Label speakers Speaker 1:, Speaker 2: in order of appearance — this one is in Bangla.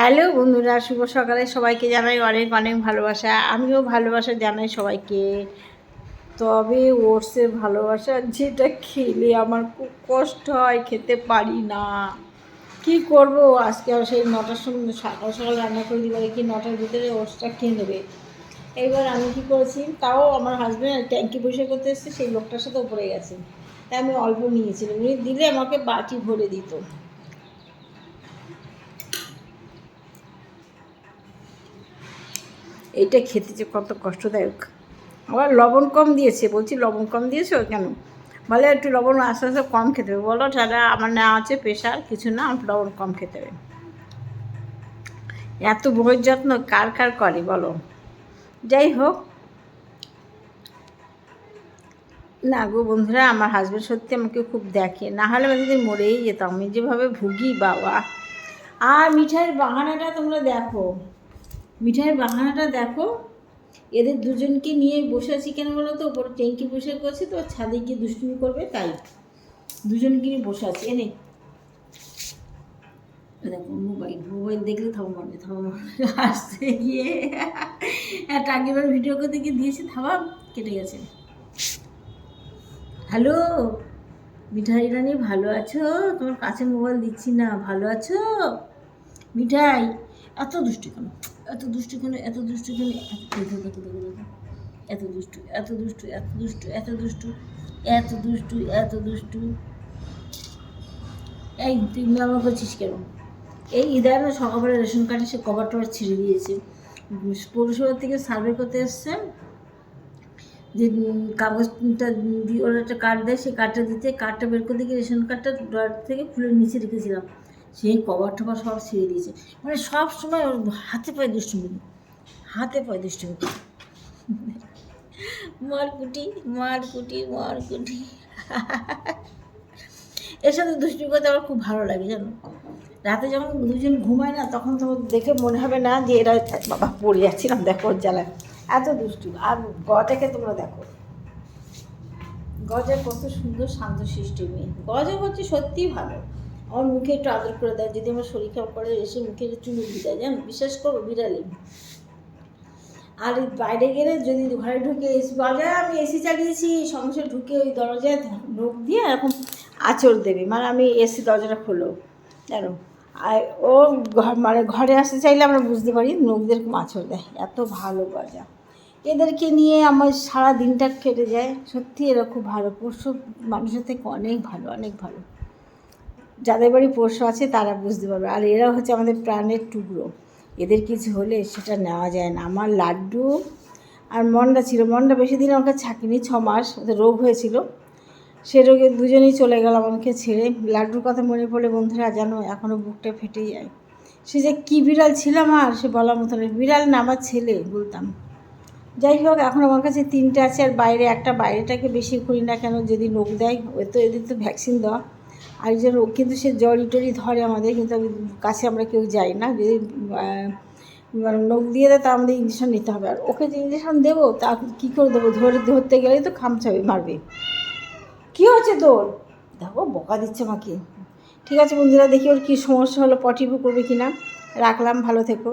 Speaker 1: হ্যালো বন্ধুরা, শুভ সকালে সবাইকে জানাই অনেক অনেক ভালোবাসা। আমিও ভালোবাসা জানাই সবাইকে। তবে ওটসের ভালোবাসা যেটা খেলে আমার খুব কষ্ট হয়, খেতে পারি না। কি করব, আজকে সেই 9টার সময় সকাল সকাল রান্না করে দিবার কি 9টার ভিতরে ওটসটা খেয়ে নেবে। এইবার আমি কি করেছি, তাও আমার হাজব্যান্ড ট্যাঙ্কি পরিষ্কার করতে এসেছে, সেই লোকটার সাথে উপরে গেছে, তাই আমি অল্প নিয়েছিলাম। উনি দিলে আমাকে বাটি ভরে দিত। এইটা খেতে যে কত কষ্টদায়ক। আবার লবণ কম দিয়েছে, বলছি লবণ কম দিয়েছো কেন, বলে একটু লবণ আস্তে আস্তে কম খেতে হবে। বলো যারা আমার নেওয়া আছে প্রেশার, কিছু না, লবণ কম খেতে হবে। এত বইয়ের যত্ন কার কার করে বলো। যাই হোক না গো বন্ধুরা, আমার হাজব্যান্ড সত্যি আমাকে খুব দেখে, না হলে আমি যদি মরেই যেতাম। আমি যেভাবে ভুগি বাবা। আর মিঠাইয়ের বাহানাটা তোমরা দেখো, মিঠাইয়ের বাহানাটা দেখো। এদের দুজনকে নিয়ে বসে আছি কেন বলো তো, ওপরে ট্যাঙ্কি বসে করছি তো, ছাদে গিয়ে দুষ্টুমি করবে, তাই দুজনকে নিয়ে বসে আছি। এনে দেখো মোবাইল মোবাইল দেখলে থামা মারবে আসতে গিয়ে একটা আগেবার ভিডিও করতে গিয়ে দিয়েছি, থামা কেটে গেছে। হ্যালো মিঠাই রানী, ভালো আছো? তোমার কাছে মোবাইল দিচ্ছি না, ভালো আছো মিঠাই? এত দুষ্টু কেন, এত দুষ্টু কেন, এত দুষ্টু কেন, এত দুষ্টু, এত দুষ্টু, এত দুষ্টু, এত দুষ্টু, এত দুষ্টু, এত দুষ্টু। এই তুই আমার করছিস কেন? এই ইদার না সকালবেলা রেশন কার্ডে সে কভার টভার ছিঁড়ে দিয়েছে। পৌরসভা থেকে সার্ভে করতে এসছে, যে কাগজটা দিয়ে ওরা একটা কার্ড দেয়, সেই কার্ডটা দিতে, কার্ডটা বের করতে গিয়ে রেশন কার্ডটা ড্রয়ার থেকে খুলে নিচে রেখেছিলাম, সেই কভার টভার সব ছিঁড়ে দিয়েছে। মানে সব সময় ওর হাতে পায়ে দুষ্টুমি, হাতে পায়ে দুষ্টুমি, মারকুটি মারকুটি মারকুটি। এর সাথে দুষ্টুমি করতে আমার খুব ভালো লাগে জানো। রাতে যখন দুজন ঘুমায় না, তখন তো দেখে মনে হবে না যে এরা বাবা পড়ে যাচ্ছিলাম, দেখো ওর জ্বালায় এত দুষ্টু। আর গজাকে তোমরা দেখো, গজা কত সুন্দর শান্ত সৃষ্টি মেয়ে। গজা হচ্ছে সত্যিই ভালো, আমার মুখে একটু আদর করে দেয়, যদি আমার শরীর খারাপ করে এসে মুখে একটু চুমু দিয়ে দেয়, জানো, বিশ্বাস করো বিড়ালি। আর বাইরে গেলে যদি ঘরে ঢুকে এসি, গজা আমি এসি চালিয়েছি, সংসার ঢুকে ওই দরজায় ঢোক দিয়ে এরকম আঁচড় দেবে, মানে আমি এসি দরজাটা খোলো জানো। আর ও মানে ঘরে আসতে চাইলে আমরা বুঝতে পারি, লোকদের আঁচড় দেয়, এত ভালো গজা। এদেরকে নিয়ে আমার সারা দিনটা কেটে যায়। সত্যি এরা খুব ভালো, পোষ্য মানুষের থেকে অনেক ভালো, অনেক ভালো। যাদের বাড়ি পোষ্য আছে তারা বুঝতে পারবে। আর এরা হচ্ছে আমাদের প্রাণের টুকরো, এদের কিছু হলে সেটা নেওয়া যায় না। আমার লাড্ডু আর মন্ডা ছিল, মন্ডা বেশি দিন আমাকে ছাকিনি, 6 মাস, ওদের রোগ হয়েছিল, সে রোগে দুজনেই চলে গেল আমাকে ছেড়ে। লাড্ডুর কথা মনে পড়লে বন্ধুরা জানো এখনও বুকটা ফেটে যায়। সে যে কী বিড়াল ছিলাম, আর সে বলার মতো না, বিড়াল না আমার ছেলে বলতাম। যাই হোক, এখন আমার কাছে 3টে আছে, আর বাইরে একটা, বাইরেটাকে বেশি করি না কেন, যদি নোক দেয়, ওই তো এদের তো ভ্যাকসিন দেওয়া, আর যে রোগ কিন্তু সে জ্বরি টরি ধরে আমাদের, কিন্তু কাছে আমরা কেউ যাই না। যদি নোক দিয়ে দেয় তা আমাদের ইঞ্জেকশন নিতে হবে, আর ওকে যে ইঞ্জেকশন দেবো তা কী করে দেবো, ধরতে গেলেই তো খামচাবে, মারবে। কী হচ্ছে তোর, দেখো বকা দিচ্ছে আমাকে। ঠিক আছে বন্ধুরা, দেখি ওর কী সমস্যা হলো, পটিপু করবে কি না। রাখলাম, ভালো থেকো।